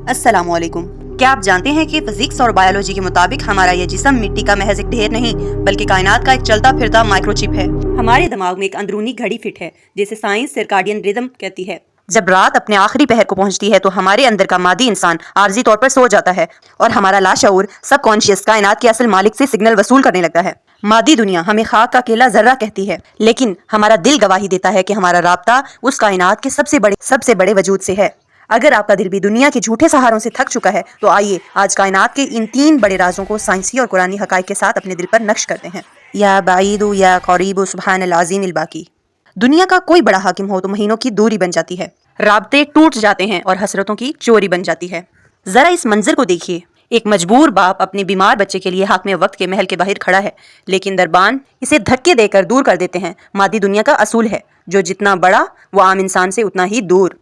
अस्सलामुअलैकुम। क्या आप जानते हैं कि फिजिक्स और बायोलॉजी के मुताबिक हमारा ये जिस्म मिट्टी का महज एक ढेर नहीं बल्कि कायनात का एक चलता फिरता माइक्रोचिप है। हमारे दिमाग में एक अंदरूनी घड़ी फिट है जिसे साइंस सर्काडियन रिदम कहती है। जब रात अपने आखिरी पहर को पहुंचती है तो हमारे अंदर का मादी इंसान आर्जी तौर पर सो जाता है और हमारा लाशऊर सबकॉन्शियस कायनात के असल मालिक से सिग्नल वसूल करने लगता है। मादी दुनिया हमें खाक का अकेला जर्रा कहती है, लेकिन हमारा दिल गवाही देता है कि हमारा राब्ता उस कायनात के सबसे बड़े वजूद से है। अगर आपका दिल भी दुनिया के झूठे सहारों से थक चुका है तो आइए आज कायनात के इन 3 बड़े राजों को साइंसी और कुरानी हकाइक के साथ अपने दिल पर नक्श करते हैं। या बाईदु या करीबु सुब्हानल अज़ीमिल बाकी। दुनिया का कोई बड़ा हाकिम हो तो महीनों की दूरी बन जाती है, राब्ते टूट जाते हैं और हसरतों की चोरी बन जाती है। जरा इस मंजर को देखिए, एक मजबूर बाप अपने बीमार बच्चे के लिए हाकिम वक्त के महल के बाहर खड़ा है, लेकिन दरबान इसे धक्के देकर दूर कर देते हैं। मादी दुनिया का असूल है, जो जितना बड़ा वो आम इंसान से उतना ही दूर।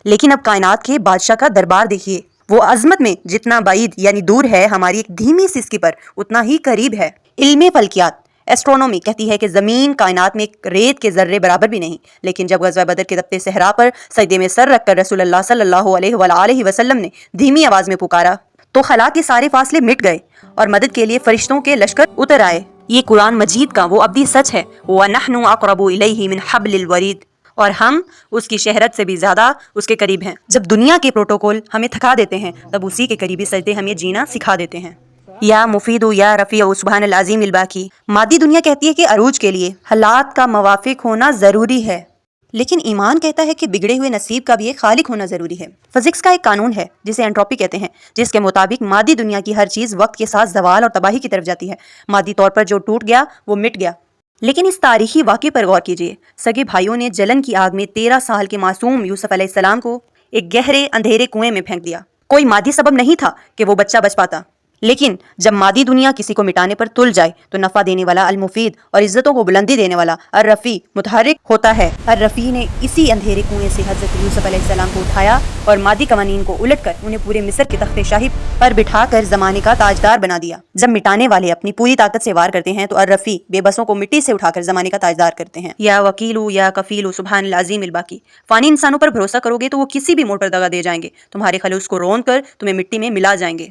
लेकिन अब कायनात के बादशाह का दरबार देखिए, वो अजमत में जितना बाईद यानी दूर है, हमारी एक धीमी सिसकी पर उतना ही करीब है। इल्मे फल्कियात एस्ट्रोनॉमी कहती है कि जमीन कायनात में एक रेत के जर्रे बराबर भी नहीं, लेकिन जब गज़वा बदर के तपते सहरा पर सजदे में सर रखकर रसूलुल्लाह सल्लल्लाहु अलैहि वसल्लम ने धीमी आवाज में पुकारा तो खला के सारे फासले मिट गए और मदद के लिए फरिश्तों के लश्कर उतर आए। ये कुरान मजीद का वो अब्दी सच है, वनहनु अक़रबु इलैहि मिन हब्लिल वरीद, और हम उसकी शहरत से भी ज्यादा उसके करीब हैं। जब दुनिया के प्रोटोकॉल हमें थका देते हैं तब उसी के करीबी सजदे हमें जीना सिखा देते हैं। या मुफीदु या रफ़ीउ सुब्हानल अज़ीमिल बाकी। मादी दुनिया कहती है कि अरूज के लिए हालात का मवाफिक होना जरूरी है, लेकिन ईमान कहता है कि बिगड़े हुए नसीब का भी एक खालिक होना जरूरी है। फिजिक्स का एक कानून है जिसे एंट्रोपी कहते हैं, जिसके मुताबिक मादी दुनिया की हर चीज वक्त के साथ जवाल और तबाही की तरफ जाती है। मादी तौर पर जो टूट गया वो मिट गया। लेकिन इस तारीखी वाक़े पर गौर कीजिए, सगे भाइयों ने जलन की आग में 13 साल के मासूम यूसुफ अलैहिस्सलाम को एक गहरे अंधेरे कुएं में फेंक दिया। कोई मादी सबब नहीं था कि वो बच्चा बच पाता, लेकिन जब मादी दुनिया किसी को मिटाने पर तुल जाए तो नफा देने वाला अल मुफीद और इज्जतों को बुलंदी देने वाला अर रफ़ी मुतहरिक होता है। अर रफ़ी ने इसी अंधेरे कुएं से हजरत यूसुफ अलैहिस्सलाम को उठाया और मादी कवानीन को उलटकर उन्हें पूरे मिस्र के तख्ते शाही पर बिठाकर जमाने का ताजदार बना दिया। जब मिटाने वाले अपनी पूरी ताकत से वार करते हैं तो अर रफ़ी बेबसों को मिट्टी से उठाकर जमाने का ताजदार करते हैं। या वकीलू या कफीलू सुब्हानल अज़ीमिल बाकी। फानी इंसानों पर भरोसा करोगे तो वो किसी भी मोड़ पर दगा दे जाएंगे, तुम्हारे खलूस को रोन कर तुम्हें मिट्टी में मिला जाएंगे।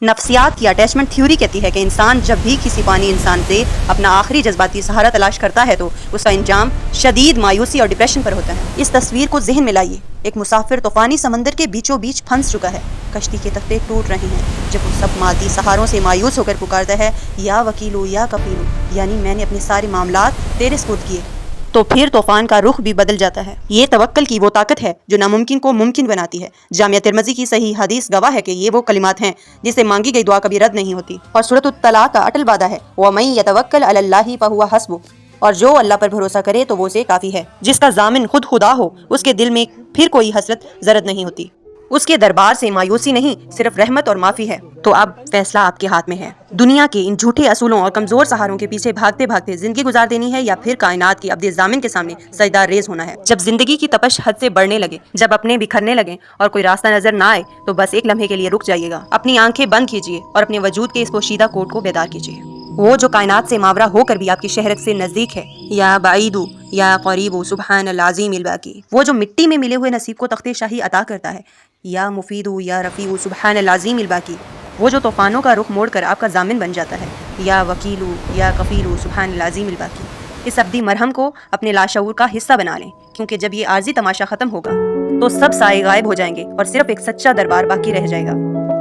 नफ्सियात की अटैचमेंट थ्योरी कहती है कि इंसान जब भी किसी पानी इंसान से अपना आखिरी जज्बाती सहारा तलाश करता है तो उसका इंजाम शदीद मायूसी और डिप्रेशन पर होता है। इस तस्वीर को जहन में लाइए, एक मुसाफिर तूफानी समंदर के बीचों बीच फंस चुका है, कश्ती के तख्ते टूट रहे हैं। जब वो सब मादी सहारों से मायूस होकर पुकारता है या वकीलो या कफीलो, यानी मैंने अपने सारे मामलात तेरे सुपुर्द किए, तो फिर तूफान का रुख भी बदल जाता है। ये तवक्कल की वो ताकत है जो नामुमकिन को मुमकिन बनाती है। जामिया तिरमिज़ी की सही हदीस गवाह है कि ये वो कलिमात हैं जिससे मांगी गई दुआ कभी रद्द नहीं होती। और सूरत तलाक का अटल वादा है, वमन यतवक्कल अलल्लाहि फहुवा हस्बुह, और जो अल्लाह पर भरोसा करे तो वो उसे काफ़ी है। जिसका जामिन खुद खुदा हो उसके दिल में फिर कोई हसरत जरद नहीं होती। उसके दरबार से मायूसी नहीं, सिर्फ रहमत और माफ़ी है। तो अब फैसला आपके हाथ में है। दुनिया के इन झूठे असूलों और कमज़ोर सहारों के पीछे भागते भागते ज़िंदगी गुजार देनी है, या फिर कायनात की अब्दे ज़ामिन के सामने सजदार रेज़ होना है। जब ज़िंदगी की तपश हद से बढ़ने लगे, जब अपने बिखरने लगे और कोई रास्ता नज़र ना आए, तो बस एक लम्हे के लिए रुक जाइएगा। अपनी आंखें बंद कीजिए और अपने वजूद के इस पोशीदा कोट को बेदार कीजिए, वो जो कायनात से मावरा होकर भी आपकी शहरत से नज़दीक है। या बाईदु या करीबु सुब्हानल अज़ीमिल बाकी। वो जो मिट्टी में मिले हुए नसीब को तख्ते शाही अता करता है। या मुफीदु या रफ़ीउ सुब्हानल अज़ीमिल बाकी। वो जो तूफ़ानों का रुख मोड़ कर आपका जामिन बन जाता है। या वकीलू या कफीलू सुब्हानल अज़ीमिल बाकी। इस अब्दी मरहम को अपने लाशऊर का हिस्सा बना लें, क्योंकि जब ये आर्जी तमाशा ख़त्म होगा तो सब साए गायब हो जाएंगे और सिर्फ एक सच्चा दरबार बाकी रह जाएगा।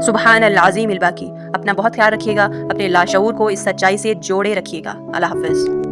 सुब्हानल अज़ीमिल बाकी। अपना बहुत ख्याल रखिएगा, अपने लाशऊर को इस सच्चाई से जोड़े रखिएगा। अल्लाह हाफ़िज़।